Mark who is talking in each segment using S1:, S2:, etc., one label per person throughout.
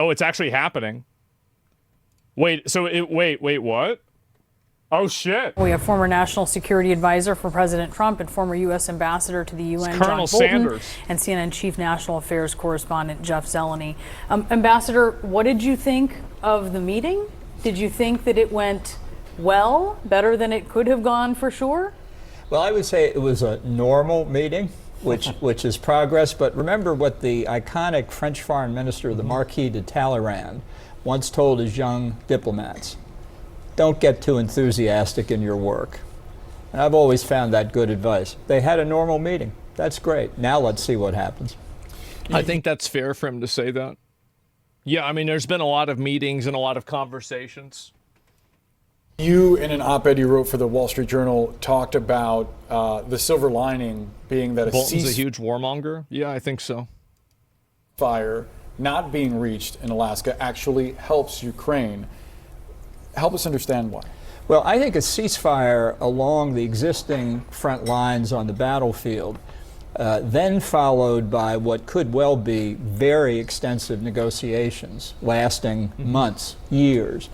S1: Oh, it's actually happening. Wait, so wait, what? Oh, shit.
S2: We have former National Security Advisor for President Trump and former U.S. Ambassador to the UN,
S1: Colonel
S2: John Bolton,
S1: Sanders.
S2: and CNN Chief National Affairs Correspondent Jeff Zeleny. Ambassador, what did you think of the meeting? Did you think that it went well, better than it could have gone for sure?
S3: Well, I would say it was a normal meeting, which is progress. But remember what the iconic French foreign minister, the Marquis de Talleyrand, once told his young diplomats: don't get too enthusiastic in your work. And I've always found that good advice. They had a normal meeting. That's great. Now let's see what happens.
S1: I think that's fair for him to say that. Yeah, I mean, there's been a lot of meetings and a lot of conversations.
S4: You, in an op-ed you wrote for the Wall Street Journal, talked about the silver lining being that
S1: Bolton's a huge warmonger? Yeah, I think so.
S4: Ceasefire not being reached in Alaska actually helps Ukraine. Help us understand why.
S3: Well, I think a ceasefire along the existing front lines on the battlefield, then followed by what could well be very extensive negotiations lasting months, years,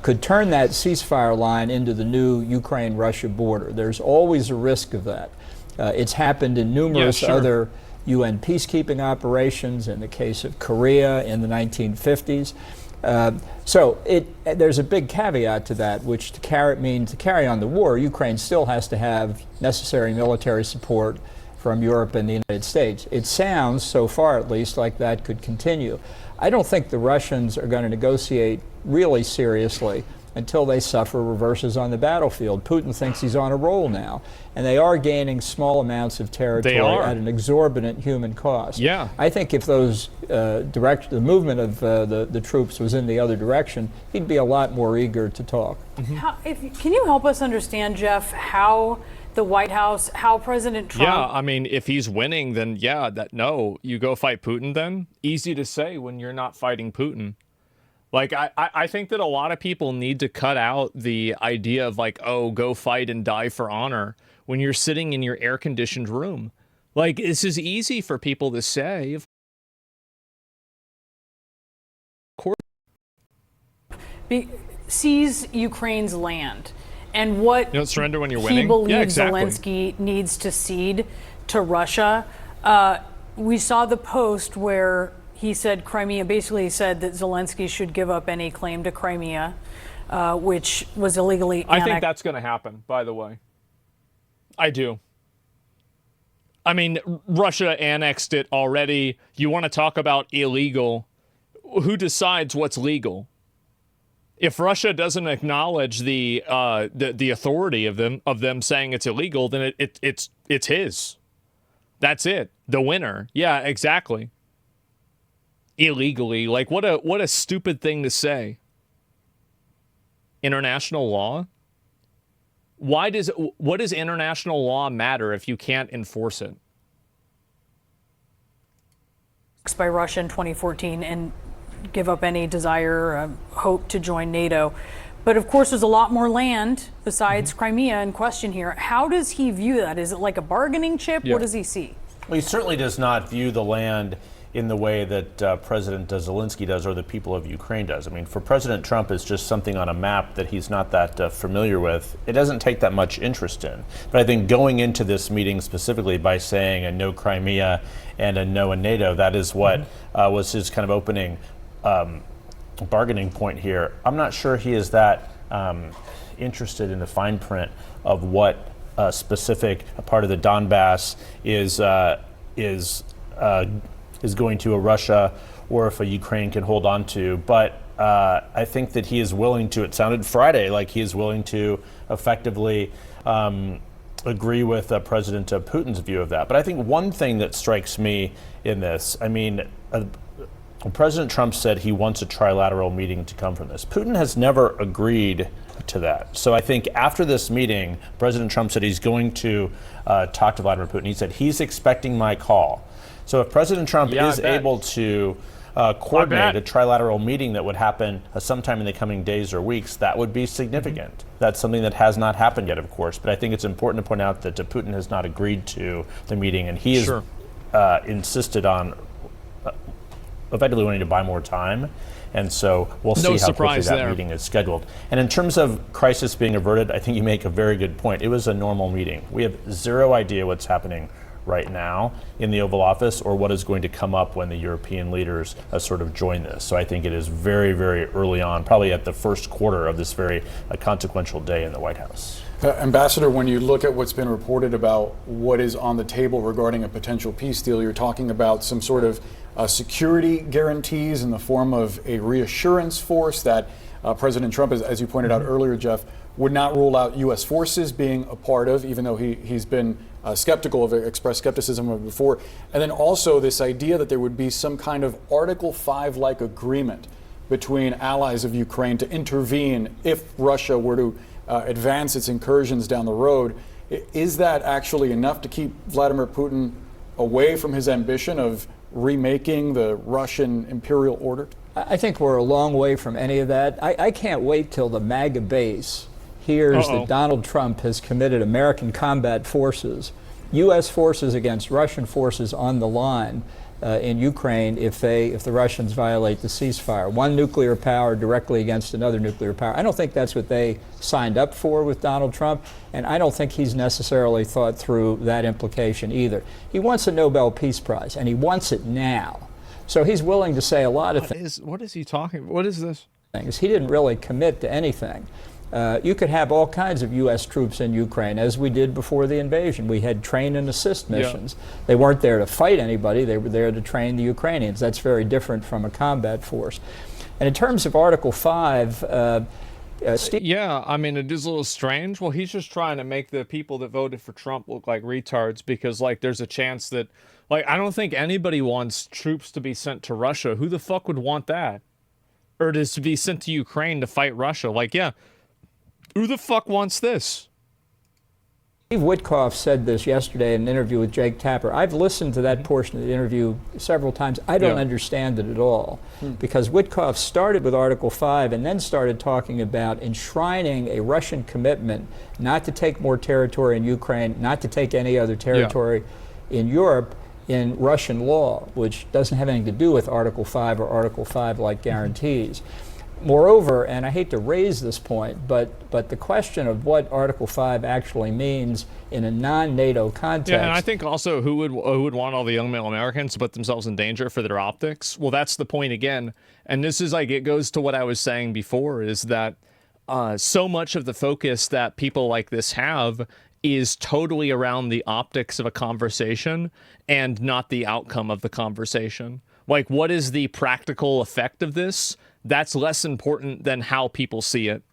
S3: could turn that ceasefire line into the new Ukraine-Russia border. There's always a risk of that. It's happened in numerous other UN peacekeeping operations, in the case of Korea in the 1950s. So there's a big caveat to that, which to carry on the war, Ukraine still has to have necessary military support from Europe and the United States. It sounds, so far at least, like that could continue. I don't think the Russians are going to negotiate really seriously until they suffer reverses on the battlefield. Putin thinks he's on a roll now, and they are gaining small amounts of territory at an exorbitant human cost.
S1: Yeah.
S3: I think if those the movement of the troops was in the other direction, he'd be a lot more eager to talk.
S2: Can you help us understand, Jeff, how the White House, how President Trump...
S1: Yeah, I mean, if he's winning, then yeah, no, you go fight Putin then? Easy to say when you're not fighting Putin. Like, I think that a lot of people need to cut out the idea of like, oh, go fight and die for honor when you're sitting in your air-conditioned room. Like, this is easy for people to say. Of course.
S2: Seize Ukraine's land. And what
S1: you don't surrender when you're
S2: he
S1: winning.
S2: believes Zelensky needs to cede to Russia. We saw the post where he said Crimea, basically said that Zelensky should give up any claim to Crimea, which was illegally annexed.
S1: I think that's going to happen, by the way. I do. I mean, Russia annexed it already. You want to talk about illegal? Who decides what's legal? If Russia doesn't acknowledge the authority of them saying it's illegal, then it's his. That's it. The winner. Yeah, exactly. Illegally. Like, what a stupid thing to say. International law? What does international law matter if you can't enforce it?
S2: By Russia in 2014 and give up any desire or hope to join NATO. But of course, there's a lot more land besides Crimea in question here. How does he view that? Is it like a bargaining chip? What does he see?
S5: Well, he certainly does not view the land in the way that President Zelensky does or the people of Ukraine does. I mean, for President Trump, it's just something on a map that he's not that familiar with. It doesn't take that much interest in. But I think going into this meeting specifically by saying a no Crimea and a no in NATO, that is what was his kind of opening bargaining point here. I'm not sure he is that interested in the fine print of what specific part of the Donbass is going to a Russia or if a Ukraine can hold on to. But I think that he is willing to, it sounded Friday like he is willing to effectively agree with President Putin's view of that. But I think one thing that strikes me in this, I mean, President Trump said he wants a trilateral meeting to come from this. Putin has never agreed to that. So I think after this meeting, President Trump said he's going to talk to Vladimir Putin. He said he's expecting my call. So if President Trump is able to coordinate a trilateral meeting that would happen sometime in the coming days or weeks, that would be significant. That's something that has not happened yet, of course. But I think it's important to point out that Putin has not agreed to the meeting, and he has insisted on effectively wanting to buy more time. And so we'll see how quickly that meeting is scheduled. And in terms of crisis being averted, I think you make a very good point. It was a normal meeting. We have zero idea what's happening right now in the Oval Office or what is going to come up when the European leaders sort of join this. So I think it is very, very early on, probably at the first quarter of this very consequential day in the White House.
S4: Ambassador, when you look at what's been reported about what is on the table regarding a potential peace deal, you're talking about some sort of security guarantees in the form of a reassurance force that President Trump, as you pointed out earlier, Jeff, would not rule out U.S. forces being a part of, even though he's been skeptical of it, expressed skepticism of it before. And then also this idea that there would be some kind of Article 5-like agreement between allies of Ukraine to intervene if Russia were to advance its incursions down the road. Is that actually enough to keep Vladimir Putin away from his ambition of remaking the Russian imperial order?
S3: I think we're a long way from any of that. I can't wait till the MAGA base hears that Donald Trump has committed American combat forces, U.S. forces against Russian forces on the line in Ukraine if the Russians violate the ceasefire. One nuclear power directly against another nuclear power. I don't think that's what they signed up for with Donald Trump, and I don't think he's necessarily thought through that implication either. He wants a Nobel Peace Prize, and he wants it now. So he's willing to say a lot of things.
S1: What is he talking? What is this?
S3: He didn't really commit to anything. You could have all kinds of U.S. troops in Ukraine, as we did before the invasion. We had train and assist missions. Yeah. They weren't there to fight anybody. They were there to train the Ukrainians. That's very different from a combat force. And in terms of Article 5,
S1: yeah, I mean, it is a little strange. Well, he's just trying to make the people that voted for Trump look like retards because, like, there's a chance that, like, I don't think anybody wants troops to be sent to Russia. Who the fuck would want that? Or to be sent to Ukraine to fight Russia? Like, yeah. Who the fuck wants this?
S3: Steve Witkoff said this yesterday in an interview with Jake Tapper. I've listened to that portion of the interview several times. I don't understand it at all because Witkoff started with Article 5 and then started talking about enshrining a Russian commitment not to take more territory in Ukraine, not to take any other territory in Europe in Russian law, which doesn't have anything to do with Article 5 or Article 5-like guarantees. Moreover, and I hate to raise this point, but the question of what Article 5 actually means in a non-NATO context.
S1: Yeah, and I think also who would want all the young male Americans to put themselves in danger for their optics? Well, that's the point again. And this is like, it goes to what I was saying before, is that so much of the focus that people like this have is totally around the optics of a conversation and not the outcome of the conversation. Like, what is the practical effect of this? That's less important than how people see it.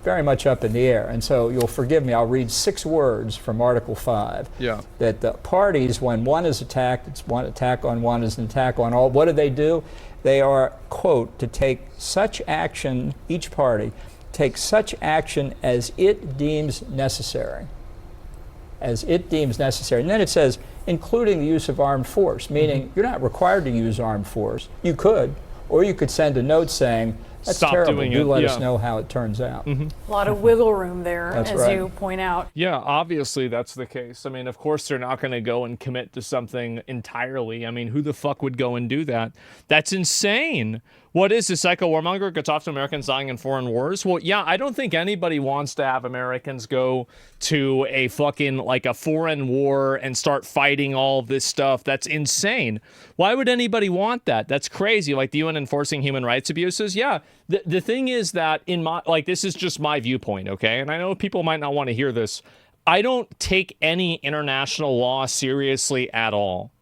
S3: Very much up in the air. And so you'll forgive me, I'll read 6 words from Article 5.
S1: Yeah.
S3: That the parties, when one is attacked, it's one attack on one is an attack on all. What do? They are, quote, to take such action, each party, take such action as it deems necessary. As it deems necessary. And then it says, including the use of armed force, meaning you're not required to use armed force. You could. Or you could send a note saying, that's
S1: Stop
S3: terrible,
S1: doing
S3: do
S1: it.
S3: let us know how it turns out.
S2: A lot of wiggle room there,
S3: That's
S2: as
S3: right.
S2: you point out.
S1: Yeah, obviously that's the case. I mean, of course they're not going to go and commit to something entirely. I mean, who the fuck would go and do that? That's insane. What is this, psycho warmonger gets off to Americans dying in foreign wars? Well, yeah, I don't think anybody wants to have Americans go to a fucking, like, a foreign war and start fighting all of this stuff. That's insane. Why would anybody want that? That's crazy. Like the UN enforcing human rights abuses. Yeah, the thing is that in my, like, this is just my viewpoint, okay? And I know people might not want to hear this. I don't take any international law seriously at all.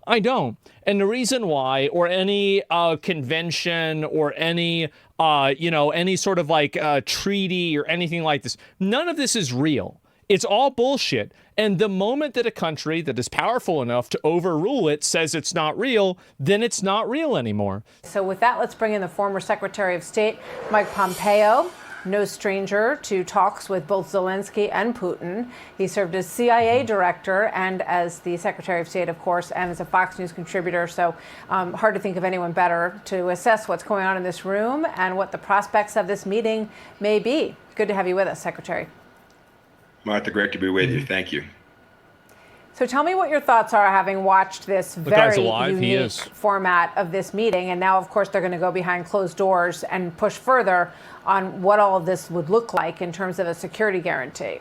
S1: I don't. And the reason why, or any convention or any, any sort of like treaty or anything like this, none of this is real. It's all bullshit. And the moment that a country that is powerful enough to overrule it says it's not real, then it's not real anymore.
S6: So with that, let's bring in the former Secretary of State, Mike Pompeo. No stranger to talks with both Zelensky and Putin. He served as CIA director and as the Secretary of State, of course, and as a Fox News contributor. So hard to think of anyone better to assess what's going on in this room and what the prospects of this meeting may be. Good to have you with us, Secretary.
S7: Martha, great to be with you. Thank you.
S6: So tell me what your thoughts are, having watched this
S1: guy's
S6: very
S1: alive. He
S6: unique
S1: is.
S6: format of this meeting. And now, of course, they're going to go behind closed doors and push further on what all of this would look like in terms of a security guarantee.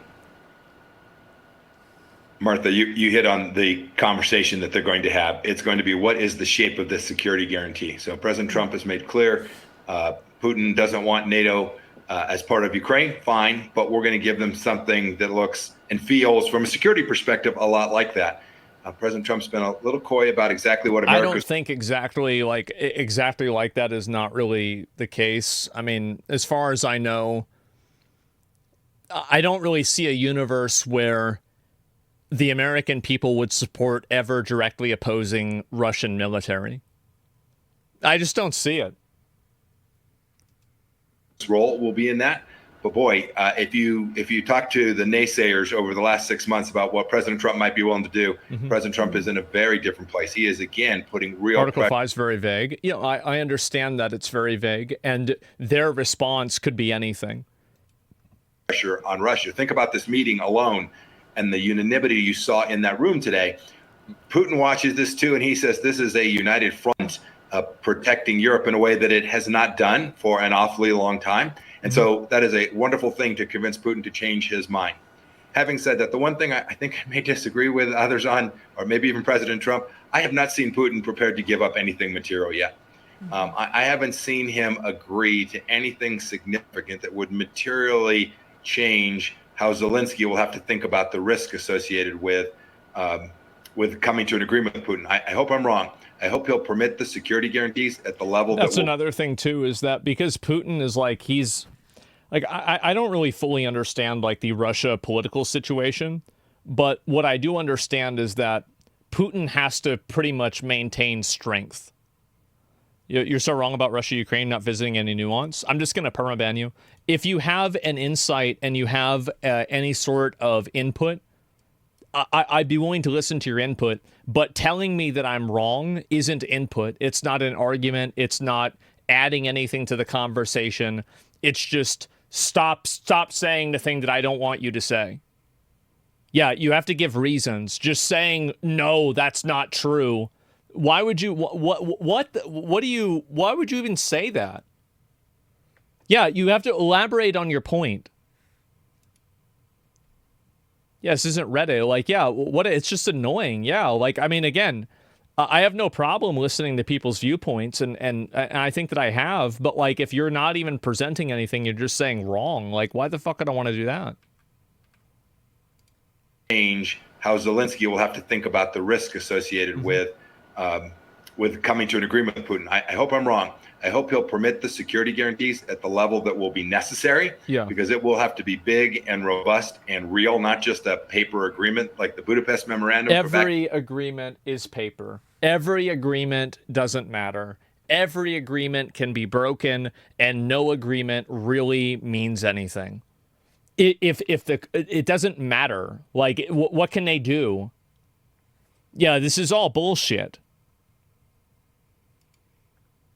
S7: Martha, you hit on the conversation that they're going to have. It's going to be, what is the shape of this security guarantee? So President Trump has made clear Putin doesn't want NATO as part of Ukraine. Fine, but we're going to give them something that looks and feels, from a security perspective, a lot like that. President Trump's been a little coy about exactly what
S1: I
S7: America's.
S1: don't think exactly like that is not really the case. I mean, as far as I know, I don't really see a universe where the American people would support ever directly opposing Russian military. I just don't see it.
S7: Role will be in that. But boy, if you talk to the naysayers over the last 6 months about what President Trump might be willing to do, President Trump is in a very different place. He is, again, putting real
S1: Article 5 is very vague. You know, I understand that it's very vague, and their response could be anything.
S7: Pressure on Russia. Think about this meeting alone and the unanimity you saw in that room today. Putin watches this too, and he says this is a united front protecting Europe in a way that it has not done for an awfully long time. And so that is a wonderful thing to convince Putin to change his mind. Having said that, the one thing I think I may disagree with others on, or maybe even President Trump, I have not seen Putin prepared to give up anything material yet. I haven't seen him agree to anything significant that would materially change how Zelensky will have to think about the risk associated with coming to an agreement with Putin. I hope I'm wrong. I hope he'll permit the security guarantees at the level
S1: That's another thing too, is that because Putin is like, he's like, I don't really fully understand like the Russia political situation, but what I do understand is that Putin has to pretty much maintain strength. You're so wrong about Russia, Ukraine, not visiting any nuance. I'm just going to permaban you. If you have an insight and you have any sort of input, I'd be willing to listen to your input, but telling me that I'm wrong isn't input. It's not an argument. It's not adding anything to the conversation. It's just stop saying the thing that I don't want you to say. Yeah, you have to give reasons. Just saying, no, that's not true. Why would you, why would you even say that? Yeah, you have to elaborate on your point. Yeah, this isn't Reddit. Like, yeah, it's just annoying. Yeah, like, I mean, again, I have no problem listening to people's viewpoints, and I think that I have, but like, if you're not even presenting anything, you're just saying wrong. Like, why the fuck would I want to do that?
S7: Change how Zelensky will have to think about the risk associated with coming to an agreement with Putin. I hope I'm wrong. I hope he'll permit the security guarantees at the level that will be necessary, because it will have to be big and robust and real, not just a paper agreement like the Budapest Memorandum.
S1: Every agreement is paper. Every agreement doesn't matter. Every agreement can be broken, and no agreement really means anything. It doesn't matter. Like, what can they do? Yeah, this is all bullshit.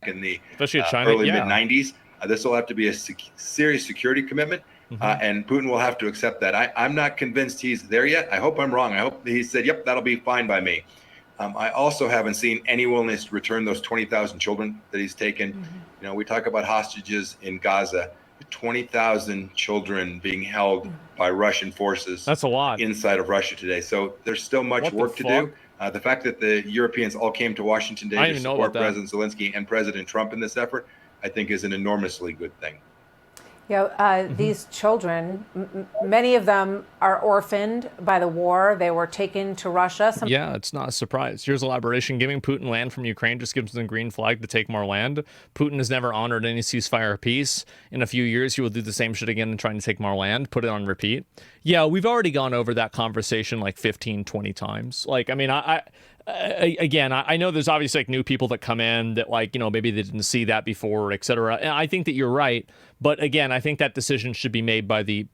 S7: In the
S1: especially China,
S7: early mid-90s, this will have to be a serious security commitment, and Putin will have to accept that. I'm not convinced he's there yet. I hope I'm wrong. I hope he said, yep, that'll be fine by me. I also haven't seen any willingness to return those 20,000 children that he's taken. You know, we talk about hostages in Gaza, 20,000 children being held by Russian forces.
S1: That's a lot
S7: inside of Russia today. So there's still much work to do. The fact that the Europeans all came to Washington today to support President Zelensky and President Trump in this effort, I think is an enormously good thing.
S6: Yeah, these children, many of them are orphaned by the war. They were taken to Russia.
S1: Yeah, it's not a surprise. Here's elaboration. Giving Putin land from Ukraine just gives them the green flag to take more land. Putin has never honored any ceasefire or peace. In a few years, he will do the same shit again and trying to take more land, put it on repeat. Yeah, we've already gone over that conversation like 15, 20 times. Like, I mean, I know there's obviously like new people that come in that, like, you know, maybe they didn't see that before, et cetera. And I think that you're right. But again, I think that decision should be made by the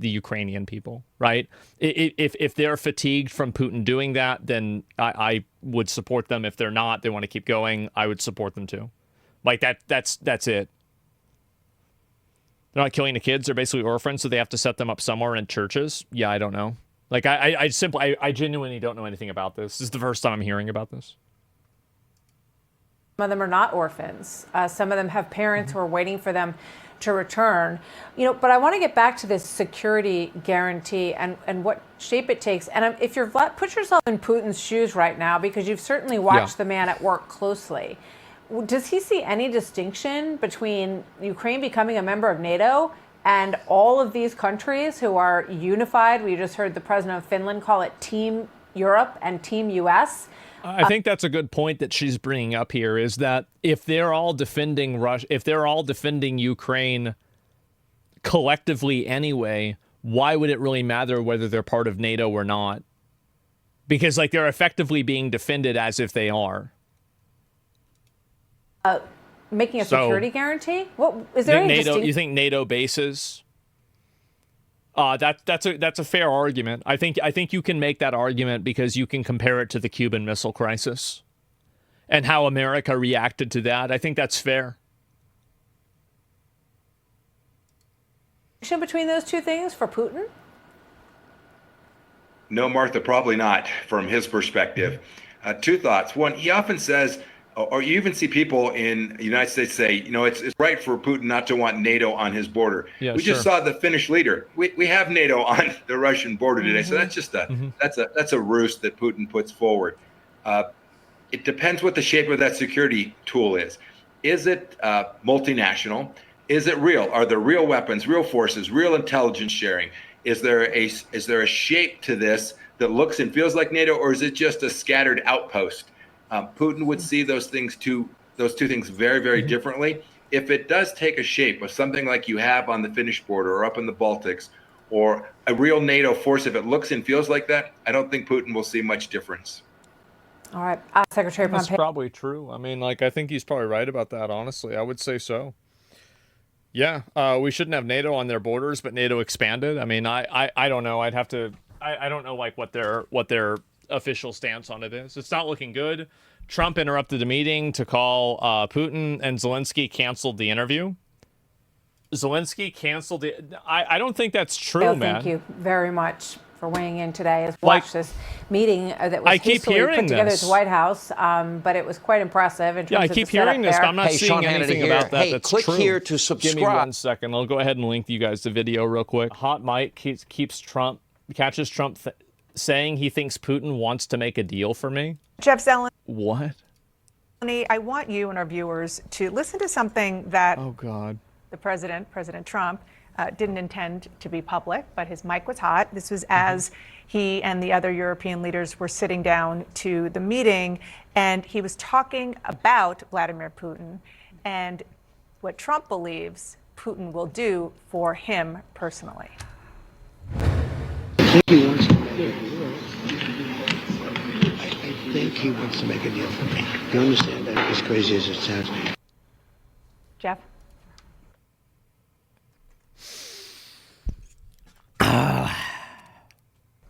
S1: Ukrainian people, right? If they're fatigued from Putin doing that, then I would support them. If they're not, they want to keep going, I would support them too. Like that's it. They're not killing the kids. They're basically orphans, so they have to set them up somewhere in churches. Yeah, I don't know. Like, I genuinely don't know anything about this. This is the first time I'm hearing about this.
S6: Some of them are not orphans. Some of them have parents who are waiting for them to return. But I want to get back to this security guarantee and what shape it takes. And if you're put yourself in Putin's shoes right now, because you've certainly watched the man at work closely. Does he see any distinction between Ukraine becoming a member of NATO and all of these countries who are unified? We just heard the president of Finland call it Team Europe and Team US.
S1: I think that's a good point that she's bringing up here, is that if they're all defending Russia, if they're all defending Ukraine collectively anyway, why would it really matter whether they're part of NATO or not? Because like they're effectively being defended as if they are.
S6: Making a security guarantee? What is there any
S1: NATO? You think NATO bases? That's a fair argument. I think you can make that argument because you can compare it to the Cuban Missile Crisis and how America reacted to that. I think that's fair.
S6: Between those two things for Putin?
S7: No, Martha, probably not from his perspective. Two thoughts. One, he often says, or you even see people in the United States say, it's right for Putin not to want NATO on his border.
S1: Yeah,
S7: we just saw the Finnish leader. We have NATO on the Russian border today. So that's just that's a ruse that Putin puts forward. It depends what the shape of that security tool is. Is it multinational? Is it real? Are there real weapons, real forces, real intelligence sharing? Is there a shape to this that looks and feels like NATO, or is it just a scattered outpost? Putin would see those two things very, very differently. If it does take a shape of something like you have on the Finnish border or up in the Baltics, or a real NATO force, if it looks and feels like that, I don't think Putin will see much difference.
S6: All right, Secretary Pompeo.
S1: That's probably true. I mean, I think he's probably right about that, honestly. I would say so. Yeah, we shouldn't have NATO on their borders, but NATO expanded. I mean, I don't know. I don't know, what their official stance on it is. It's not looking good. Trump interrupted the meeting to call Putin, and Zelensky canceled the interview. Zelensky canceled it. I don't think that's true, man.
S6: Thank you very much for weighing in today. As watched this meeting that was hastily put together at the White House, but it was quite impressive in terms of
S1: I keep
S6: the setup
S1: hearing this,
S6: there.
S1: but I'm not seeing anything about that that's
S8: click
S1: true.
S8: Here to subscribe.
S1: Give me 1 second. I'll go ahead and link you guys the video real quick. Hot Mike catches Trump saying he thinks Putin wants to make a deal for me.
S9: Jeff Zeleny,
S1: What?
S9: I want you and our viewers to listen to something that
S1: Oh, God.
S9: the President Trump, didn't intend to be public, but his mic was hot. This was as he and the other European leaders were sitting down to the meeting, and he was talking about Vladimir Putin and what Trump believes Putin will do for him personally.
S10: I think he wants to make a deal for me. You understand that? As crazy as it sounds.
S9: Jeff?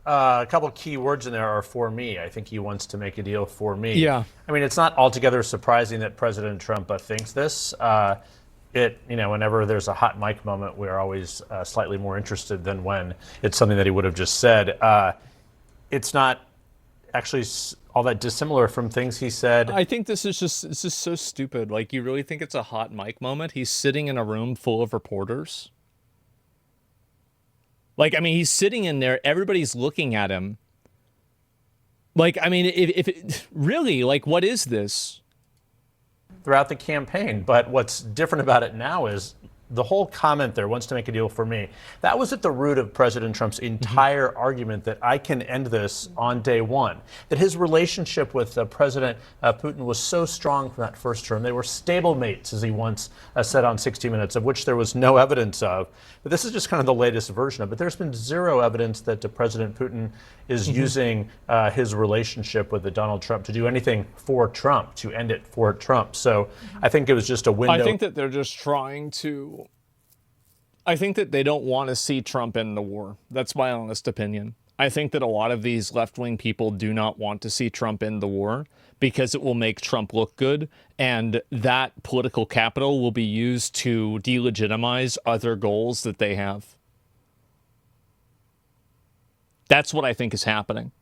S5: A couple key words in there are "for me." I think he wants to make a deal for me.
S1: Yeah.
S5: I mean, it's not altogether surprising that President Trump thinks this. Whenever there's a hot mic moment, we're always slightly more interested than when it's something that he would have just said. It's not actually all that dissimilar from things he said.
S1: I think this is so stupid. Like, you really think it's a hot mic moment? He's sitting in a room full of reporters. Like, I mean, he's sitting in there. Everybody's looking at him. Like, I mean, if it really, like, what is this?
S5: Throughout the campaign. But what's different about it now is the whole comment there, wants to make a deal for me. That was at the root of President Trump's entire argument that I can end this on day one. That his relationship with President Putin was so strong from that first term. They were stablemates, as he once said on 60 Minutes, of which there was no evidence of. But this is just kind of the latest version of it. There's been zero evidence that President Putin is using his relationship with Donald Trump to do anything for Trump, to end it for Trump. So I think it was just a window.
S1: I think that they're just trying to... I think that they don't want to see Trump end the war. That's my honest opinion. I think that a lot of these left-wing people do not want to see Trump end the war because it will make Trump look good, and that political capital will be used to delegitimize other goals that they have. That's what I think is happening.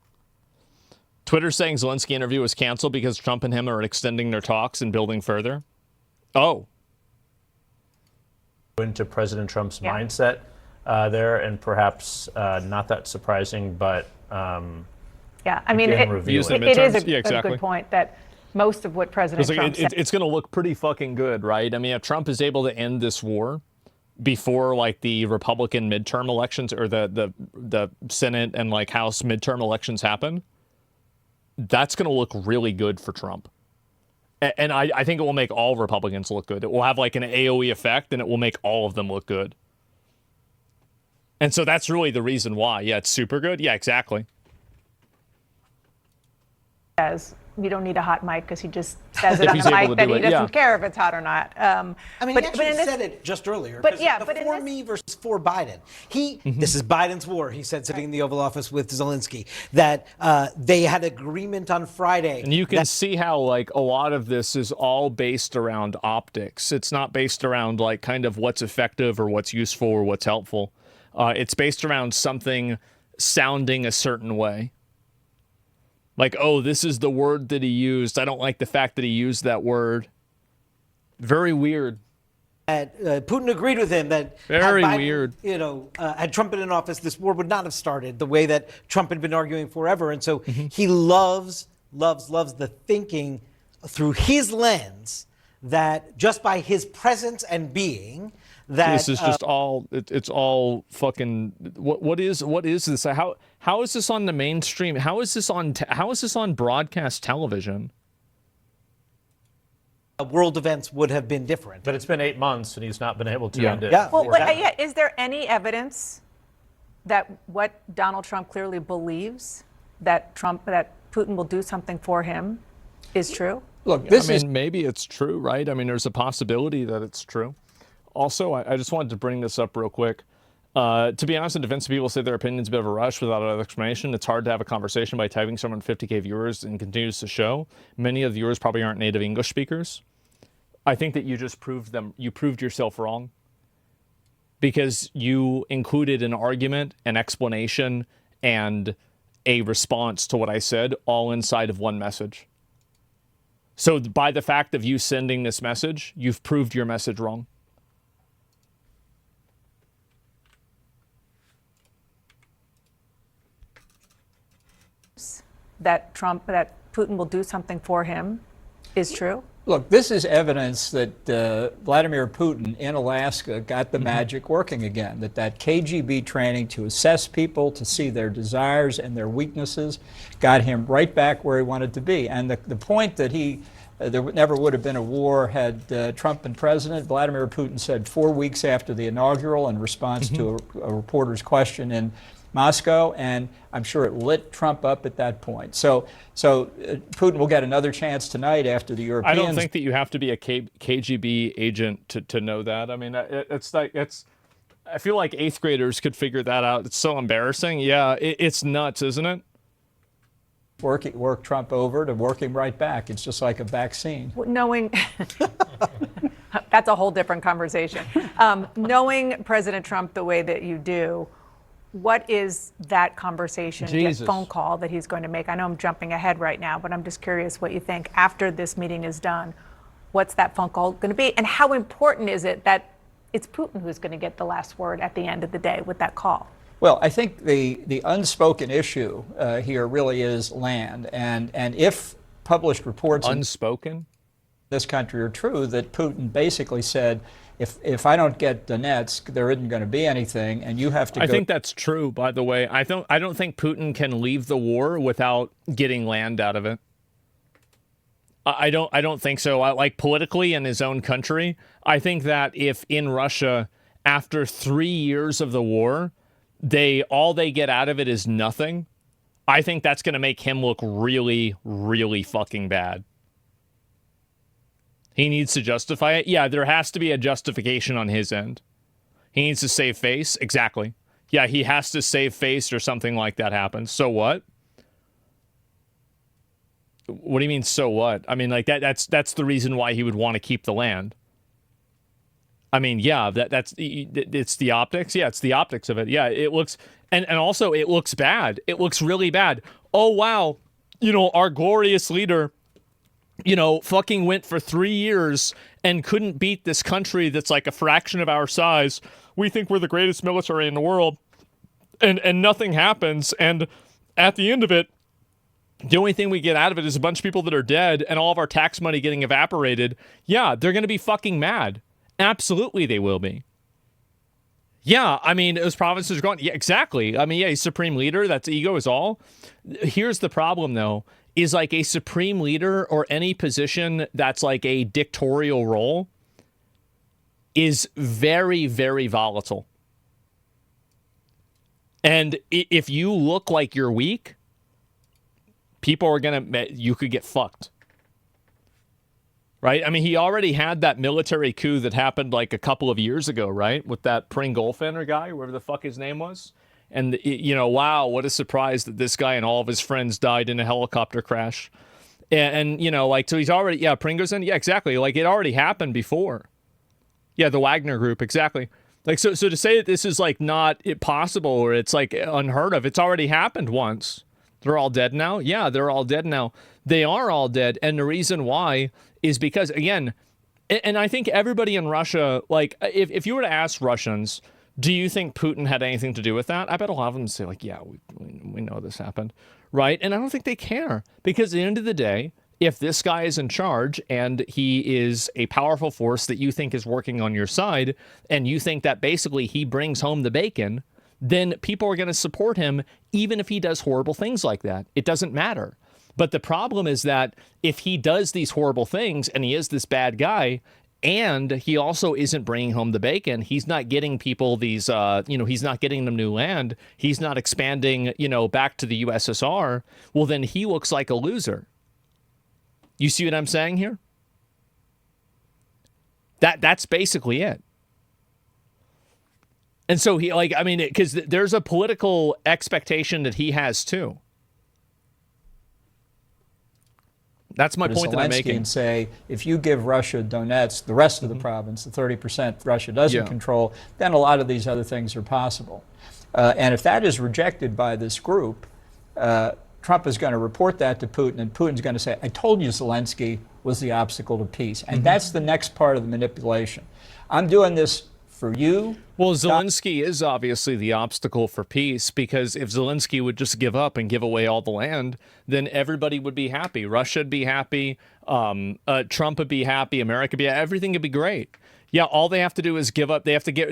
S1: Twitter saying Zelensky interview was canceled because Trump and him are extending their talks and building further. Oh.
S5: Into President Trump's mindset there, and perhaps not that surprising, but
S9: yeah, I mean, it is a good point that most of what President Trump said.
S1: It's going to look pretty fucking good, right? I mean, if Trump is able to end this war before like the Republican midterm elections or the Senate and like House midterm elections happen, that's going to look really good for Trump. And I think it will make all Republicans look good. It will have like an AOE effect, and it will make all of them look good. And so that's really the reason why. Yeah, it's super good. Yeah, exactly.
S9: Says you don't need a hot mic because he just says it on the mic that he doesn't care if it's hot or not.
S8: I mean, he actually said it just earlier.
S9: But yeah,
S8: but for me versus for Biden, this is Biden's war. He said sitting in the Oval Office with Zelensky that they had agreement on Friday.
S1: And you can see how like a lot of this is all based around optics. It's not based around like kind of what's effective or what's useful or what's helpful. It's based around something sounding a certain way. Like, oh, this is the word that he used. I don't like the fact that he used that word. Very weird.
S8: Putin agreed with him that
S1: very
S8: Biden,
S1: weird.
S8: Had Trump been in office, this war would not have started the way that Trump had been arguing forever. And so he loves the thinking through his lens that just by his presence and being, that
S1: this is just all it's all fucking what is this? How is this on the mainstream? How is this on broadcast television?
S8: World events would have been different.
S5: But it's been 8 months and he's not been able to end it.
S8: Yeah.
S9: Well, but is there any evidence that what Donald Trump clearly believes that Putin will do something for him is true?
S1: Look, maybe it's true, right? I mean, there's a possibility that it's true. Also, I just wanted to bring this up real quick. To be honest, in defense of people say their opinion's a bit of a rush without another explanation. It's hard to have a conversation by typing someone 50K viewers and continues to show. Many of the viewers probably aren't native English speakers. I think that you just proved yourself wrong because you included an argument, an explanation, and a response to what I said all inside of one message. So by the fact of you sending this message, you've proved your message wrong.
S9: That Putin will do something for him is true?
S3: Look, this is evidence that Vladimir Putin in Alaska got the magic working again, that KGB training to assess people, to see their desires and their weaknesses, got him right back where he wanted to be. And the point that there never would have been a war had Trump been president, Vladimir Putin said 4 weeks after the inaugural in response to a reporter's question in Moscow, and I'm sure it lit Trump up at that point. So Putin will get another chance tonight after the Europeans.
S1: I don't think that you have to be a KGB agent to know that. I mean, I feel like 8th graders could figure that out. It's so embarrassing. Yeah, it's nuts, isn't it?
S3: Work Trump over to work him right back. It's just like a vaccine.
S9: Knowing that's a whole different conversation. Knowing President Trump the way that you do, what is that conversation, that phone call that he's going to make? I know I'm jumping ahead right now, but I'm just curious what you think after this meeting is done. What's that phone call going to be? And how important is it that it's Putin who's going to get the last word at the end of the day with that call?
S3: Well, I think the unspoken issue here really is land. And if published reports
S1: unspoken?
S3: This country are true, that Putin basically said, if I don't get Donetsk, there isn't going to be anything, and you have to go.
S1: I think that's true, by the way. I don't think Putin can leave the war without getting land out of it. I don't think so. Like politically in his own country, I think that if in Russia, after 3 years of the war, all they get out of it is nothing, I think that's going to make him look really, really fucking bad. He needs to justify it. Yeah, there has to be a justification on his end. He needs to save face. Exactly. Yeah, he has to save face or something like that happens. So what? What do you mean, so what? I mean, like that's the reason why he would want to keep the land. I mean, yeah, it's the optics. Yeah, it's the optics of it. Yeah, it looks, And also, it looks bad. It looks really bad. Oh, wow. Our glorious leader, fucking went for 3 years and couldn't beat this country that's like a fraction of our size. We think we're the greatest military in the world. And nothing happens. And at the end of it, the only thing we get out of it is a bunch of people that are dead and all of our tax money getting evaporated. Yeah, they're going to be fucking mad. Absolutely, they will be. Yeah, I mean, those provinces are gone. Yeah, exactly. I mean, yeah, he's supreme leader. That's ego is all. Here's the problem, though, is like a supreme leader or any position that's like a dictatorial role is very, very volatile. And if you look like you're weak, people are you could get fucked. Right? I mean, he already had that military coup that happened like a couple of years ago, right? With that Pringolfiner guy, whoever the fuck his name was. And, wow, what a surprise that this guy and all of his friends died in a helicopter crash. And so he's already, Pringolfiner, yeah, exactly. Like, it already happened before. Yeah, the Wagner Group, exactly. Like, so to say that this is, like, not possible or it's, like, unheard of, it's already happened once. They're all dead now? Yeah, they're all dead now. They are all dead. And the reason why is because, again, and I think everybody in Russia, like, if you were to ask Russians, do you think Putin had anything to do with that? I bet a lot of them say, like, yeah, we know this happened, right? And I don't think they care. Because at the end of the day, if this guy is in charge and he is a powerful force that you think is working on your side, and you think that basically he brings home the bacon, then people are going to support him even if he does horrible things like that. It doesn't matter. But the problem is that if he does these horrible things and he is this bad guy and he also isn't bringing home the bacon, he's not getting people these, he's not getting them new land, he's not expanding, back to the USSR, well, then he looks like a loser. You see what I'm saying here? That's basically it. And so because there's a political expectation that he has too. That's my point that I'm making.
S3: And say, if you give Russia Donetsk, the rest of the province, the 30% Russia doesn't control, then a lot of these other things are possible. And if that is rejected by this group, Trump is going to report that to Putin, and Putin's going to say, I told you Zelensky was the obstacle to peace. And that's the next part of the manipulation. I'm doing this for you.
S1: Well, Zelensky is obviously the obstacle for peace, because if Zelensky would just give up and give away all the land, then everybody would be happy. Russia would be happy. Trump would be happy. America would be happy. Everything would be great. Yeah, all they have to do is give up. They have to get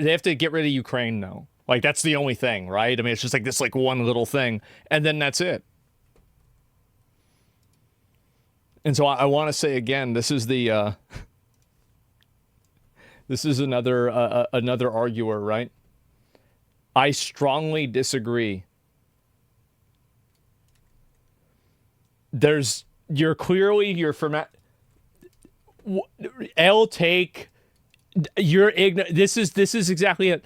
S1: rid of Ukraine now. Like, that's the only thing, right? I mean, it's just like this one little thing, and then that's it. And so I want to say again, this is the this is another arguer, right? I strongly disagree. You're from L take. You're ignorant. This is exactly it.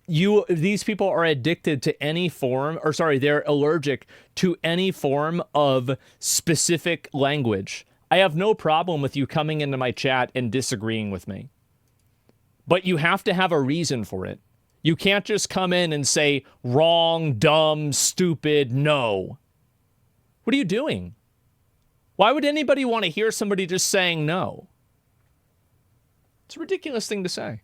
S1: These people are addicted to any form, they're allergic to any form of specific language. I have no problem with you coming into my chat and disagreeing with me. But you have to have a reason for it. You can't just come in and say wrong, dumb, stupid, no. What are you doing? Why would anybody want to hear somebody just saying no? It's a ridiculous thing to say.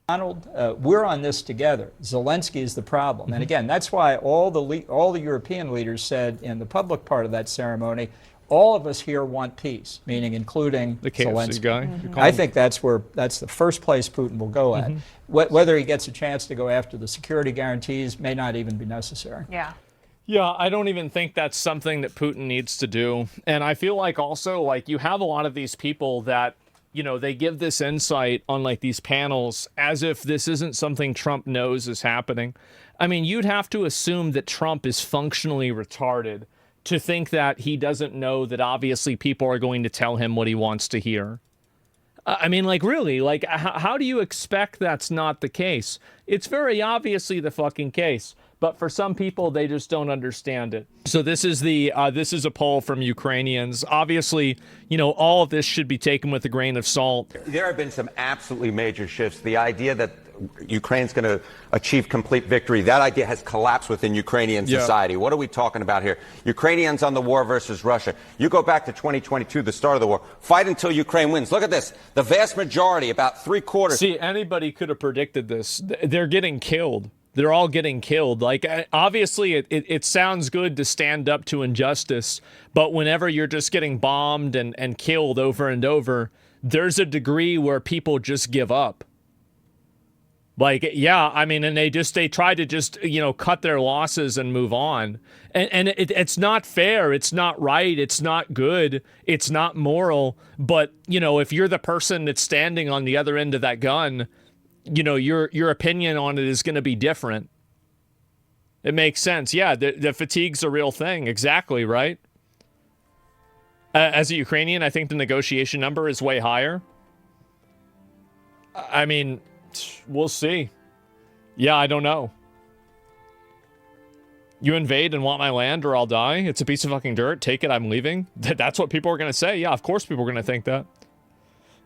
S3: Donald, we're on this together. Zelensky is the problem. And again, that's why all the European leaders said in the public part of that ceremony, all of us here want peace, meaning including
S1: the KFC
S3: Zelensky.
S1: Guy.
S3: I think that's the first place Putin will go at. Whether he gets a chance to go after the security guarantees may not even be necessary.
S9: Yeah.
S1: Yeah, I don't even think that's something that Putin needs to do. And I feel like also, like, you have a lot of these people that, they give this insight on, like, these panels as if this isn't something Trump knows is happening. I mean, you'd have to assume that Trump is functionally retarded to think that he doesn't know that obviously people are going to tell him what he wants to hear. I mean, like, really, like, how do you expect that's not the case? It's very obviously the fucking case. But for some people, they just don't understand it. So this is a poll from Ukrainians. Obviously, all of this should be taken with a grain of salt.
S11: There have been some absolutely major shifts. The idea that Ukraine's going to achieve complete victory. That idea has collapsed within Ukrainian society. What are we talking about here? Ukrainians on the war versus Russia. You go back to 2022, the start of the war. Fight until Ukraine wins. Look at this. The vast majority, about 3/4.
S1: See, anybody could have predicted this. They're getting killed. They're all getting killed. Like, obviously, it sounds good to stand up to injustice, but whenever you're just getting bombed and killed over and over, there's a degree where people just give up. Like, yeah, I mean, and they try to just, cut their losses and move on. And it's not fair. It's not right. It's not good. It's not moral. But, if you're the person that's standing on the other end of that gun, your opinion on it is going to be different. It makes sense. Yeah, the fatigue's a real thing. Exactly, right? As a Ukrainian, I think the negotiation number is way higher. I mean, we'll see. Yeah, I don't know. You invade and want my land or I'll die? It's a piece of fucking dirt. Take it, I'm leaving. That's what people are going to say. Yeah, of course people are going to think that.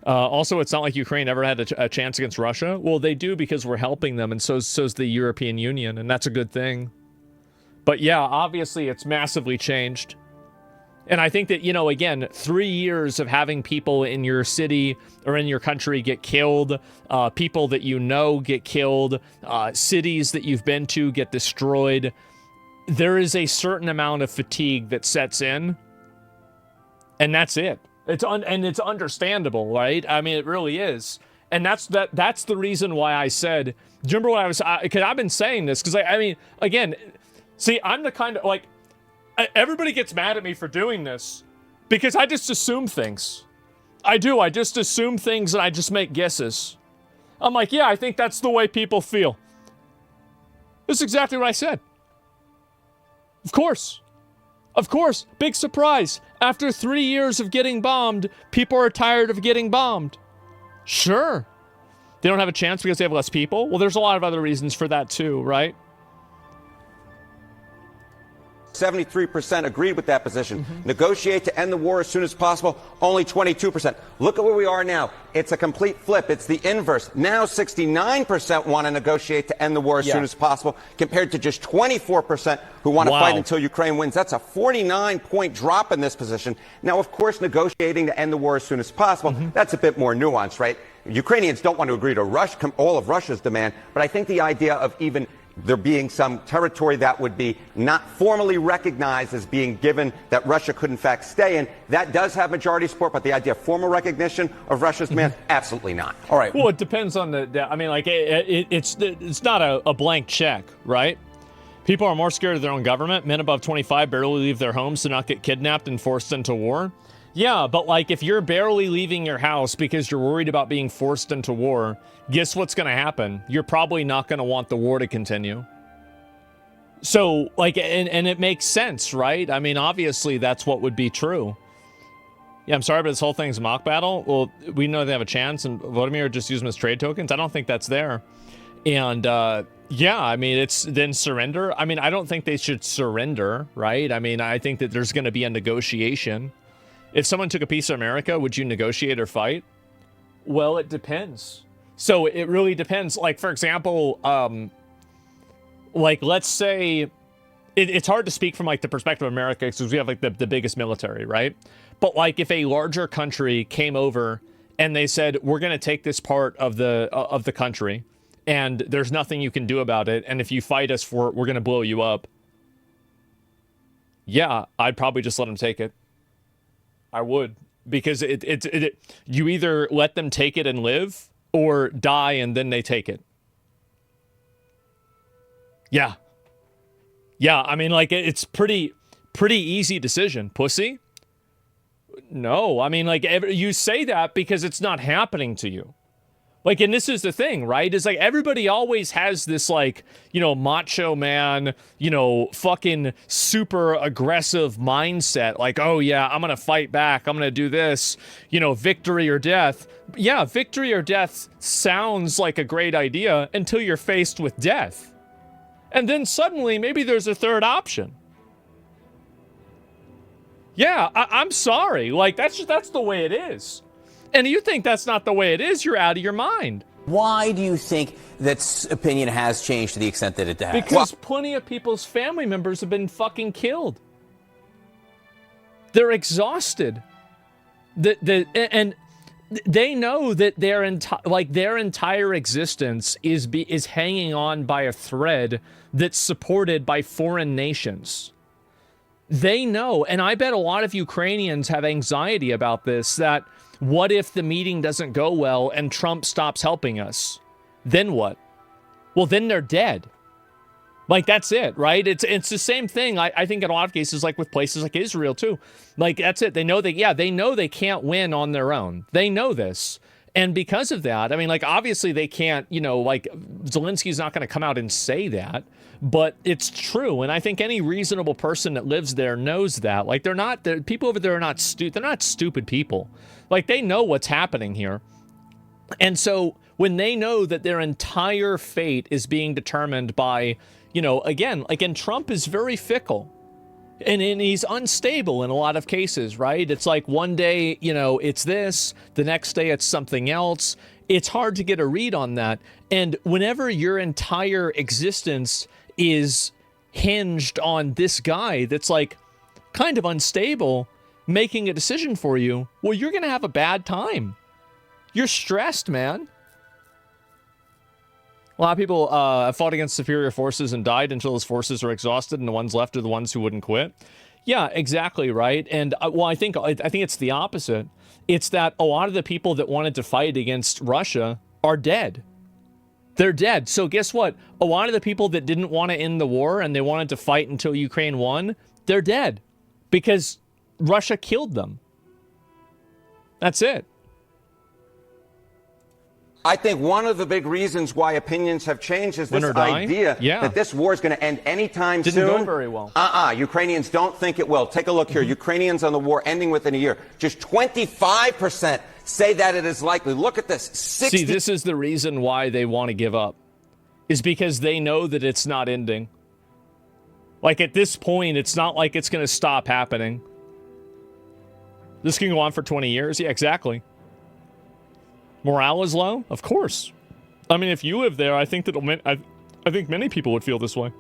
S1: Also, it's not like Ukraine ever had a chance against Russia. Well, they do because we're helping them, and so's the European Union, and that's a good thing. But yeah, obviously, it's massively changed. And I think that, again, 3 years of having people in your city or in your country get killed, people that get killed, cities that you've been to get destroyed, there is a certain amount of fatigue that sets in, and that's it. It's understandable, right? I mean, it really is. And that's the reason why I said, do you remember what because I've been saying this, because I mean, again, see, I'm the kind of, like, everybody gets mad at me for doing this because I just assume things. I do. I just assume things and I just make guesses. I'm like, yeah, I think that's the way people feel. This is exactly what I said. Of course. Of course. Big surprise. After 3 years of getting bombed, people are tired of getting bombed. Sure. They don't have a chance because they have less people. Well, there's a lot of other reasons for that too, right?
S11: 73% agreed with that position. Negotiate to end the war as soon as possible, only 22%. Look at where we are now. It's a complete flip. It's the inverse. Now 69% want to negotiate to end the war as soon as possible, compared to just 24% who want to fight until Ukraine wins. That's a 49-point drop in this position. Now, of course, negotiating to end the war as soon as possible, that's a bit more nuanced, right? Ukrainians don't want to agree to all of Russia's demand, but I think the idea of even there being some territory that would be not formally recognized as being given that Russia could in fact stay in, that does have majority support, but the idea of formal recognition of Russia's demand, absolutely not. All right.
S1: Well, it depends on I mean, like, it's not a blank check, right? People are more scared of their own government. Men above 25 barely leave their homes to not get kidnapped and forced into war. Yeah, but like, if you're barely leaving your house because you're worried about being forced into war, guess what's going to happen? You're probably not going to want the war to continue. So, like, and it makes sense, right? I mean, obviously, that's what would be true. Yeah, I'm sorry, but this whole thing's a mock battle. Well, we know they have a chance, and Vladimir just used them as trade tokens. I don't think that's there. And, yeah, I mean, it's then surrender. I mean, I don't think they should surrender, right? I mean, I think that there's going to be a negotiation. If someone took a piece of America, would you negotiate or fight? Well, it depends. So it really depends. Like, for example, like, let's say, it's hard to speak from, like, the perspective of America because we have, like, the biggest military, right? But, like, if a larger country came over and they said, we're going to take this part of the country and there's nothing you can do about it, and if you fight us for it, we're going to blow you up. Yeah, I'd probably just let them take it. I would, because you either let them take it and live or die and then they take it. Yeah. Yeah, I mean, like, it's pretty easy decision. Pussy? No, I mean, like, you say that because it's not happening to you. Like, and this is the thing, right? Is like, everybody always has this, like, macho man, fucking super aggressive mindset. Like, oh yeah, I'm gonna fight back. I'm gonna do this, victory or death. Yeah, victory or death sounds like a great idea until you're faced with death. And then suddenly, maybe there's a third option. Yeah, I'm sorry. Like, that's the way it is. And you think that's not the way it is, you're out of your mind.
S12: Why do you think that opinion has changed to the extent that it has?
S1: Because plenty of people's family members have been fucking killed. They're exhausted. And they know that their entire existence is hanging on by a thread that's supported by foreign nations. They know, and I bet a lot of Ukrainians have anxiety about this, that what if the meeting doesn't go well and Trump stops helping us? Then what? Well, then they're dead. Like, that's it, right? It's the same thing, I think, in a lot of cases, like with places like Israel, too. Like, that's it. They know they can't win on their own. They know this. And because of that, I mean, like, obviously they can't, like, Zelensky's not going to come out and say that, but it's true. And I think any reasonable person that lives there knows that. Like, people over there are not they're not stupid people. Like, they know what's happening here. And so when they know that their entire fate is being determined by, again, Trump is very fickle. And he's unstable in a lot of cases, right? It's like one day, it's this, the next day it's something else. It's hard to get a read on that. And whenever your entire existence is hinged on this guy that's like kind of unstable making a decision for you, well, you're going to have a bad time. You're stressed, man. A lot of people have fought against superior forces and died until those forces are exhausted, and the ones left are the ones who wouldn't quit. Yeah, exactly, right? And I think it's the opposite. It's that a lot of the people that wanted to fight against Russia are dead. They're dead. So guess what? A lot of the people that didn't want to end the war and they wanted to fight until Ukraine won, they're dead because Russia killed them. That's it.
S11: I think one of the big reasons why opinions have changed is this idea that this war is going to end anytime soon.
S1: Didn't go very well.
S11: Ukrainians don't think it will. Take a look here. Ukrainians on the war ending within a year. Just 25% say that it is likely. Look at this.
S1: See, this is the reason why they want to give up. Is because they know that it's not ending. Like, at this point, it's not like it's going to stop happening. This can go on for 20 years. Yeah, exactly. Morale is low? Of course. I mean, if you live there, I think I think many people would feel this way.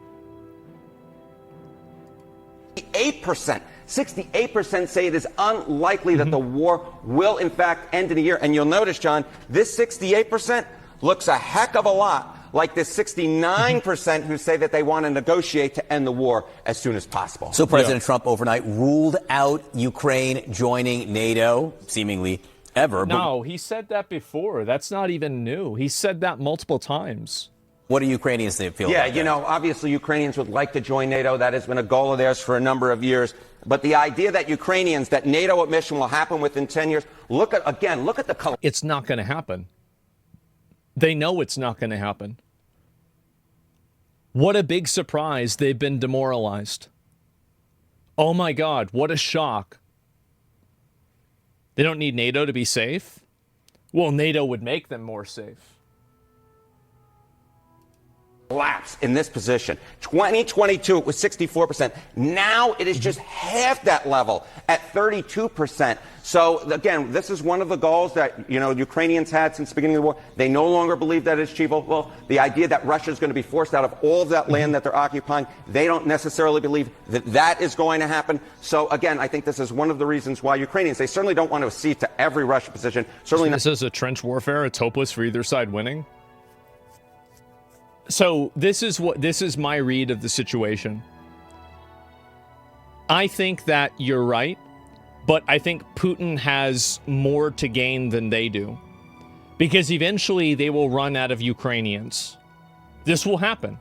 S11: 68% say it is unlikely that the war will, in fact, end in a year. And you'll notice, John, this 68% looks a heck of a lot like this 69% who say that they want to negotiate to end the war as soon as possible.
S12: So President Trump overnight ruled out Ukraine joining NATO, seemingly ever.
S1: No, he said that before. That's not even new. He said that multiple times.
S12: What do Ukrainians feel about that?
S11: Yeah, obviously Ukrainians would like to join NATO. That has been a goal of theirs for a number of years. But the idea that that NATO admission will happen within 10 years, look at the...
S1: It's not going to happen. They know it's not going to happen. What a big surprise. They've been demoralized. Oh my God, what a shock. They don't need NATO to be safe? Well, NATO would make them more safe.
S11: Collapse in this position. 2022, it was 64%. Now it is just half that level at 32%. So, again, this is one of the goals that, Ukrainians had since the beginning of the war. They no longer believe that it's achievable. Well, the idea that Russia is going to be forced out of all of that land that they're occupying, they don't necessarily believe that that is going to happen. So, again, I think this is one of the reasons why Ukrainians, they certainly don't want to accede to every Russian position. Certainly
S1: this is a trench warfare. It's hopeless for either side winning. So this is my read of the situation. I think that you're right, but I think Putin has more to gain than they do. Because eventually they will run out of Ukrainians. This will happen.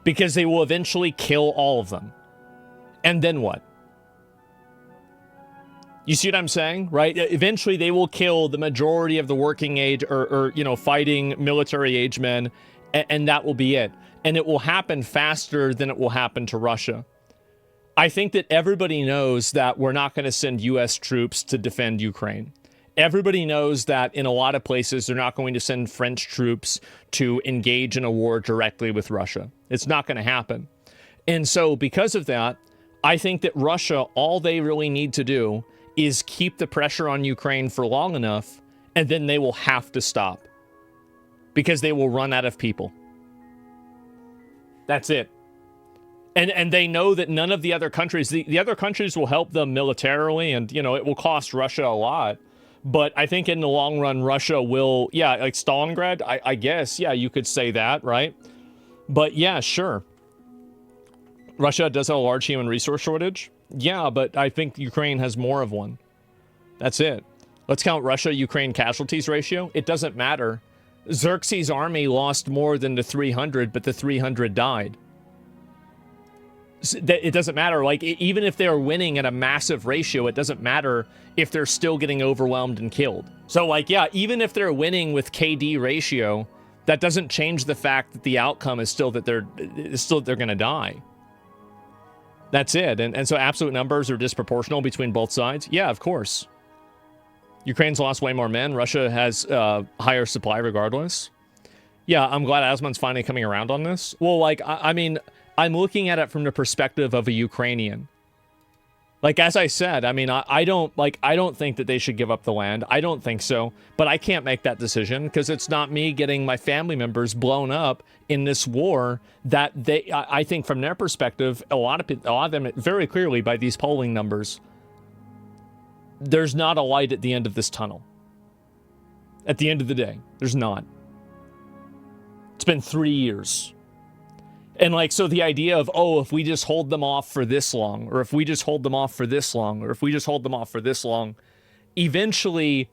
S1: Because they will eventually kill all of them. And then what? You see what I'm saying, right? Eventually they will kill the majority of the working age or fighting military age men. And that will be it. And it will happen faster than it will happen to Russia. I think that everybody knows that we're not going to send U.S. troops to defend Ukraine. Everybody knows that in a lot of places, they're not going to send French troops to engage in a war directly with Russia. It's not going to happen. And so because of that, I think that Russia, all they really need to do is keep the pressure on Ukraine for long enough, and then they will have to stop. because they will run out of people. That's it. And they know that none of the other countries, the other countries will help them militarily, and, you know, it will cost Russia a lot. But I think in the long run, Russia will, yeah, like Stalingrad, I guess, yeah, you could say that, right? But yeah, sure. Russia does have a large human resource shortage. Yeah, but I think Ukraine has more of one. That's it. Let's count Russia-Ukraine casualties ratio. It doesn't matter. Xerxes' army lost more than the 300, but the 300 died. It doesn't matter. Like, even if they're winning at a massive ratio, it doesn't matter if they're still getting overwhelmed and killed. So, like, yeah, even if they're winning with KD ratio, that doesn't change the fact that the outcome is still that they're going to die. That's it. And so absolute numbers are disproportional between both sides. Yeah, of course. Ukraine's lost way more men. Russia has higher supply regardless. Yeah, I'm glad Asmon's finally coming around on this. Well, like, I mean, I'm looking at it from the perspective of a Ukrainian. Like, as I said, I mean, I don't think that they should give up the land. I don't think so. But I can't make that decision because it's not me getting my family members blown up in this war that I think from their perspective, a lot of them, very clearly by these polling numbers, there's not a light at the end of this tunnel. At the end of the day, there's not. It's been 3 years. And like, so the idea of, oh, if we just hold them off for this long, or if we just hold them off for this long, or if we just hold them off for this long, eventually,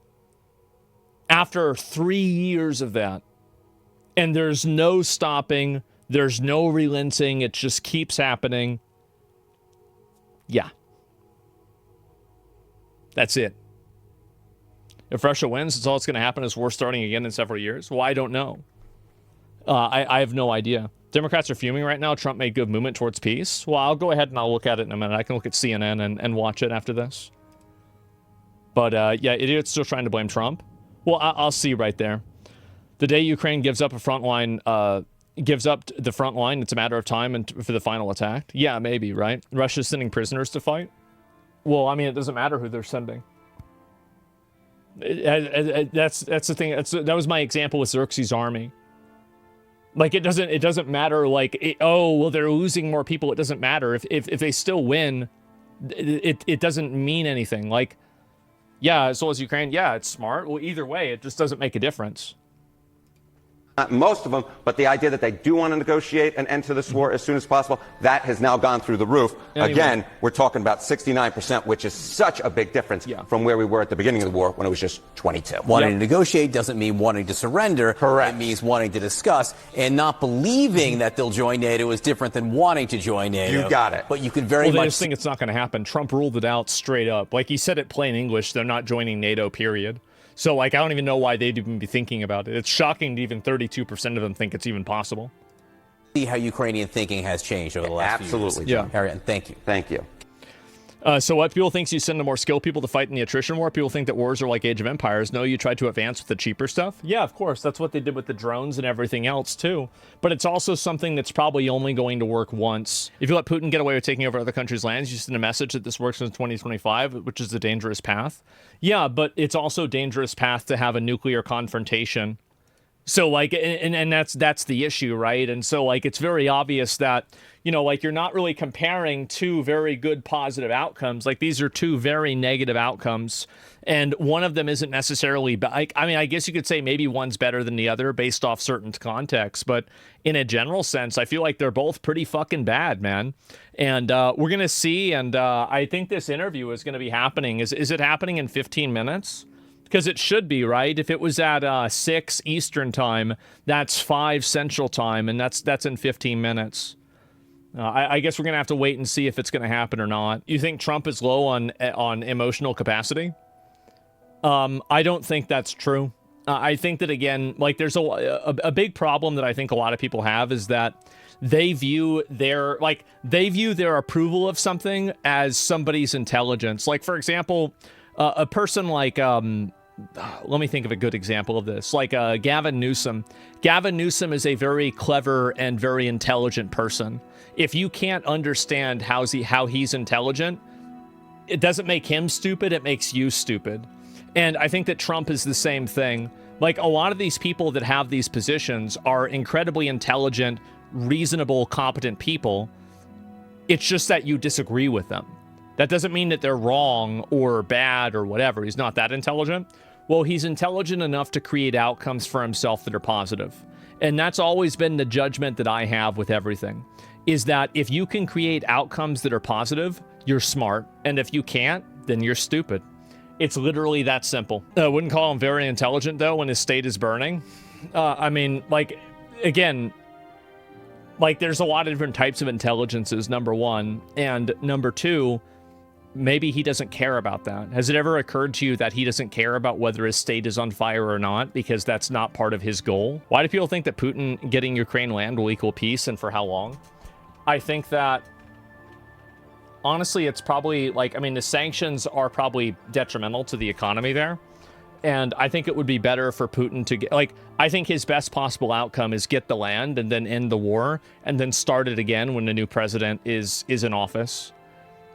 S1: after 3 years of that, and there's no stopping, there's no relenting, it just keeps happening. Yeah. That's it. If Russia wins, it's all that's going to happen is war starting again in several years. Well, I don't know. I have no idea. Democrats are fuming right now. Trump made good movement towards peace. Well, I'll go ahead and I'll look at it in a minute. I can look at CNN and watch it after this. But yeah, idiots still trying to blame Trump. Well, I'll see right there. The day Ukraine gives up the front line, it's a matter of time for the final attack. Yeah, maybe, right? Russia's sending prisoners to fight. Well, I mean, it doesn't matter who they're sending. That's the thing. That was my example with Xerxes' army. Like, it doesn't matter. Like, well, they're losing more people. It doesn't matter if they still win. It doesn't mean anything. Like, yeah, as well as Ukraine. Yeah, it's smart. Well, either way, it just doesn't make a difference.
S11: Not most of them, but the idea that they do want to negotiate an end to this war as soon as possible, that has now gone through the roof. Anyway. Again, we're talking about 69%, which is such a big difference from where we were at the beginning of the war when it was just 22.
S12: Wanting to negotiate doesn't mean wanting to surrender.
S11: Correct.
S12: It means wanting to discuss, and not believing that they'll join NATO is different than wanting to join NATO.
S11: You got it.
S12: But you can very much...
S1: Well, they just think it's not going to happen. Trump ruled it out straight up. Like, he said it plain English, they're not joining NATO, period. So, like, I don't even know why they'd even be thinking about it. It's shocking that even 32% of them think it's even possible.
S12: See how Ukrainian thinking has changed over the last few years.
S11: Absolutely, John.
S12: Ariane, thank you.
S11: Thank you.
S1: So what, people think you send the more skilled people to fight in the attrition war? People think that wars are like Age of Empires. No, you try to advance with the cheaper stuff. Yeah, of course. That's what they did with the drones and everything else, too. But it's also something that's probably only going to work once. If you let Putin get away with taking over other countries' lands, you send a message that this works in 2025, which is a dangerous path. Yeah, but it's also a dangerous path to have a nuclear confrontation. So, like, and that's the issue, right? And so, like, it's very obvious that, you know, like, you're not really comparing two very good positive outcomes. Like, these are two very negative outcomes, and one of them isn't necessarily, I mean, I guess you could say maybe one's better than the other based off certain contexts, but in a general sense, I feel like they're both pretty fucking bad, man. And we're going to see, and I think this interview is going to be happening. Is it happening in 15 minutes? Because it should be, right? If it was at 6 Eastern time, that's 5 Central time, and that's in 15 minutes. I guess we're going to have to wait and see if it's going to happen or not. You think Trump is low on emotional capacity? I don't think that's true. I think that, again, like, there's a big problem that I think a lot of people have is that they view their approval of something as somebody's intelligence. Like, for example, a person like... let me think of a good example of this. Like Gavin Newsom. Gavin Newsom is a very clever and very intelligent person. If you can't understand how he's intelligent, it doesn't make him stupid, it makes you stupid. And I think that Trump is the same thing. Like, a lot of these people that have these positions are incredibly intelligent, reasonable, competent people. It's just that you disagree with them. That doesn't mean that they're wrong or bad or whatever. He's not that intelligent. Well, he's intelligent enough to create outcomes for himself that are positive. And that's always been the judgment that I have with everything, is that if you can create outcomes that are positive, you're smart. And if you can't, then you're stupid. It's literally that simple. I wouldn't call him very intelligent, though, when his state is burning. I mean, like, again, like, there's a lot of different types of intelligences, number one. And number two, maybe he doesn't care about that. Has it ever occurred to you that he doesn't care about whether his state is on fire or not, because that's not part of his goal? Why do people think that Putin getting Ukraine land will equal peace, and for how long? I think that, honestly, it's probably, like, I mean, the sanctions are probably detrimental to the economy there. And I think it would be better for Putin to get, like, I think his best possible outcome is get the land and then end the war and then start it again when the new president is in office.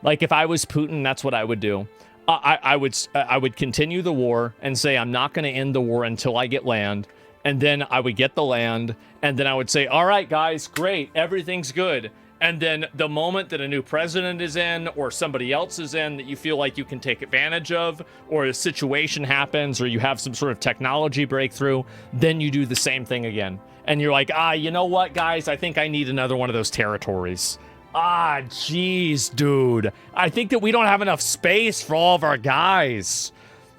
S1: Like, if I was Putin, that's what I would do. I would continue the war and say, I'm not going to end the war until I get land. And then I would get the land. And then I would say, all right, guys, great. Everything's good. And then the moment that a new president is in, or somebody else is in that you feel like you can take advantage of, or a situation happens, or you have some sort of technology breakthrough, then you do the same thing again. And you're like, you know what, guys? I think I need another one of those territories. Jeez, dude. I think that we don't have enough space for all of our guys.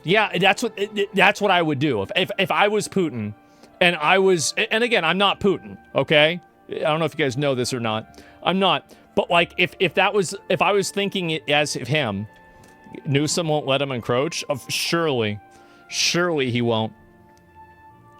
S1: Yeah, that's what I would do. If I was Putin, and again, I'm not Putin, okay? I don't know if you guys know this or not. I'm not. But, like, if I was thinking it as him, Newsom won't let him encroach. Surely he won't.